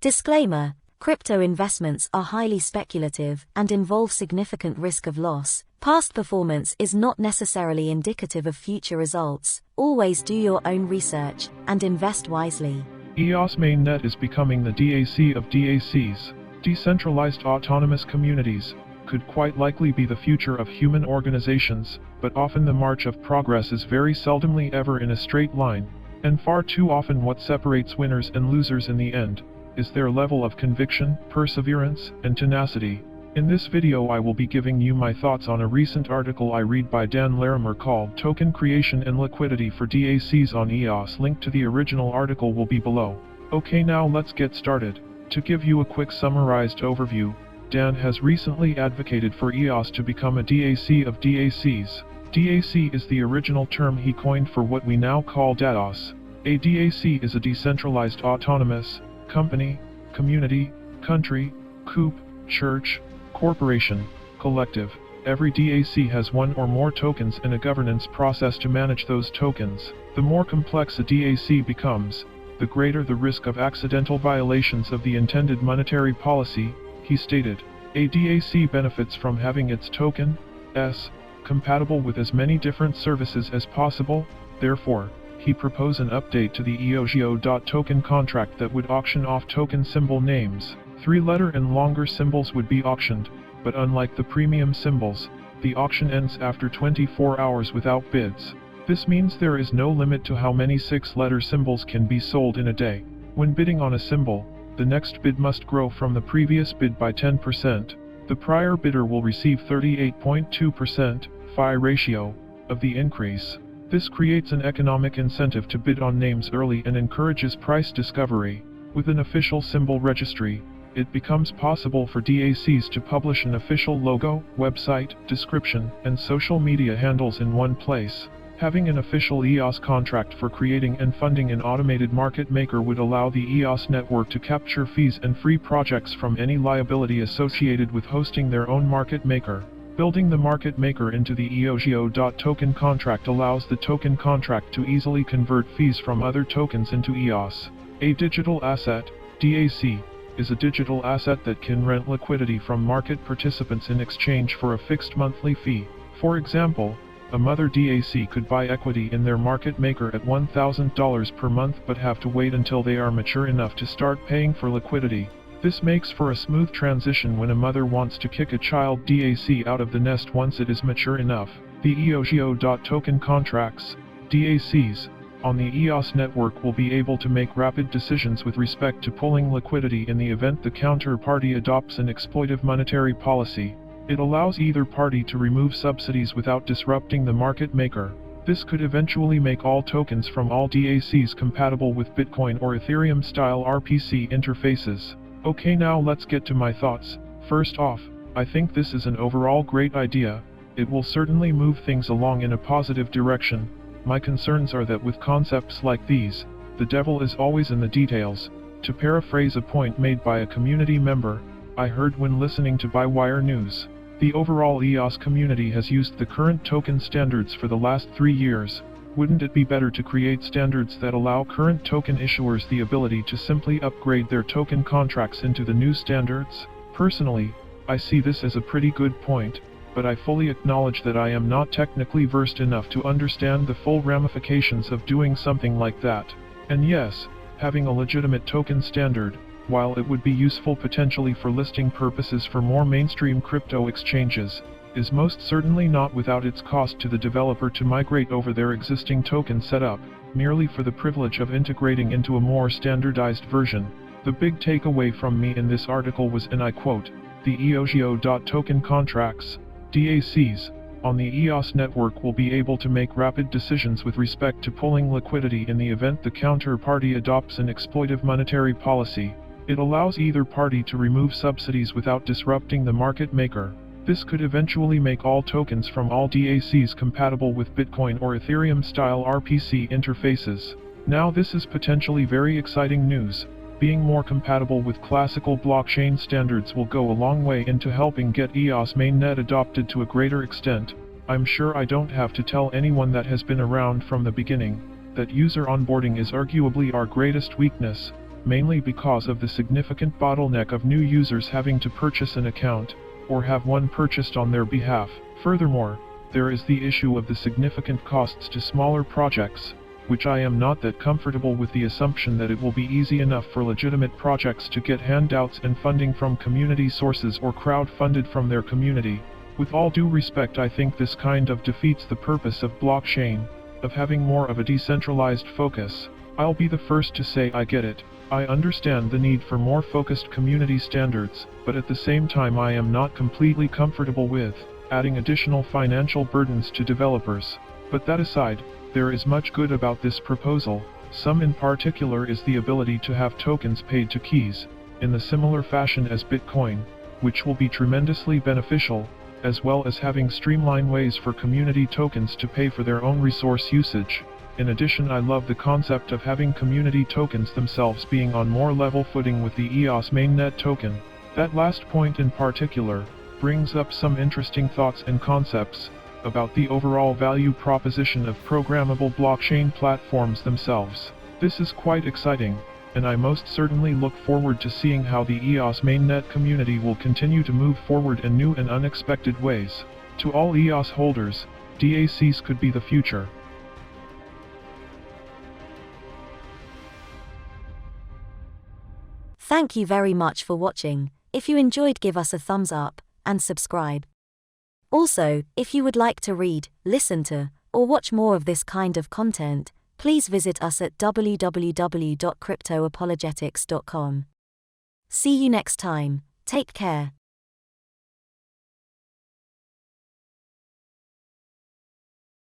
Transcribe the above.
Disclaimer: crypto investments are highly speculative and involve significant risk of loss. Past performance is not necessarily indicative of future results. Always do your own research and invest wisely. EOS mainnet is becoming the DAC of DACs. Decentralized Autonomous Communities could quite likely be the future of human organizations, but often the march of progress is very seldomly ever in a straight line, and far too often what separates winners and losers in the end is their level of conviction, perseverance, and tenacity. In this video I will be giving you my thoughts on a recent article I read by Dan Larimer called Token Creation and Liquidity for DACs on EOS. Link to the original article will be below. Okay, now let's get started. To give you a quick summarized overview, Dan has recently advocated for EOS to become a DAC of DACs. DAC is the original term he coined for what we now call DAOs. A DAC is a decentralized autonomous company, community, country, coup, church, corporation, collective. Every DAC has one or more tokens and a governance process to manage those tokens. The more complex a DAC becomes, the greater the risk of accidental violations of the intended monetary policy, he stated. A DAC benefits from having its token, compatible with as many different services as possible. Therefore, he proposed an update to the EOS contract that would auction off token symbol names. 3-letter and longer symbols would be auctioned, but unlike the premium symbols, the auction ends after 24 hours without bids. This means there is no limit to how many 6-letter symbols can be sold in a day. When bidding on a symbol, the next bid must grow from the previous bid by 10%. The prior bidder will receive 38.2% FI ratio of the increase. This creates an economic incentive to bid on names early and encourages price discovery. With an official symbol registry, it becomes possible for DACs to publish an official logo, website, description, and social media handles in one place. Having an official EOS contract for creating and funding an automated market maker would allow the EOS network to capture fees and free projects from any liability associated with hosting their own market maker. Building the market maker into the EOS contract allows the token contract to easily convert fees from other tokens into EOS. A digital asset, DAC, is a digital asset that can rent liquidity from market participants in exchange for a fixed monthly fee. For example, a mother DAC could buy equity in their market maker at $1,000 per month but have to wait until they are mature enough to start paying for liquidity. This makes for a smooth transition when a mother wants to kick a child DAC out of the nest once it is mature enough. The EOS contracts, DACs, on the EOS network will be able to make rapid decisions with respect to pulling liquidity in the event the counterparty adopts an exploitive monetary policy. It allows either party to remove subsidies without disrupting the market maker. This could eventually make all tokens from all DACs compatible with Bitcoin or Ethereum-style RPC interfaces. Okay, now let's get to my thoughts. First off, I think this is an overall great idea. It will certainly move things along in a positive direction. My concerns are that with concepts like these, the devil is always in the details. To paraphrase a point made by a community member I heard when listening to Bywire News, the overall EOS community has used the current token standards for the last 3 years. Wouldn't it be better to create standards that allow current token issuers the ability to simply upgrade their token contracts into the new standards? Personally, I see this as a pretty good point, but I fully acknowledge that I am not technically versed enough to understand the full ramifications of doing something like that. And yes, having a legitimate token standard, while it would be useful potentially for listing purposes for more mainstream crypto exchanges, is most certainly not without its cost to the developer to migrate over their existing token setup, merely for the privilege of integrating into a more standardized version. The big takeaway from me in this article was, and I quote, the EOS contracts, DACs, on the EOS network will be able to make rapid decisions with respect to pulling liquidity in the event the counterparty adopts an exploitive monetary policy. It allows either party to remove subsidies without disrupting the market maker. This could eventually make all tokens from all DACs compatible with Bitcoin or Ethereum-style RPC interfaces. Now this is potentially very exciting news. Being more compatible with classical blockchain standards will go a long way into helping get EOS mainnet adopted to a greater extent. I'm sure I don't have to tell anyone that has been around from the beginning that user onboarding is arguably our greatest weakness. mainly because of the significant bottleneck of new users having to purchase an account, or have one purchased on their behalf. Furthermore, there is the issue of the significant costs to smaller projects, which I am not that comfortable with the assumption that it will be easy enough for legitimate projects to get handouts and funding from community sources or crowd-funded from their community. With all due respect, I think this kind of defeats the purpose of blockchain, of having more of a decentralized focus. I'll be the first to say I get it. I understand the need for more focused community standards, but at the same time I am not completely comfortable with adding additional financial burdens to developers. But that aside, there is much good about this proposal. Some in particular is the ability to have tokens paid to keys, in the similar fashion as Bitcoin, which will be tremendously beneficial, as well as having streamlined ways for community tokens to pay for their own resource usage. In addition, I love the concept of having community tokens themselves being on more level footing with the EOS mainnet token. That last point in particular brings up some interesting thoughts and concepts about the overall value proposition of programmable blockchain platforms themselves. This is quite exciting, and I most certainly look forward to seeing how the EOS mainnet community will continue to move forward in new and unexpected ways. To all EOS holders, DACs could be the future. Thank you very much for watching. If you enjoyed, give us a thumbs up and subscribe. Also, if you would like to read, listen to, or watch more of this kind of content, please visit us at www.cryptoapologetics.com. See you next time. Take care.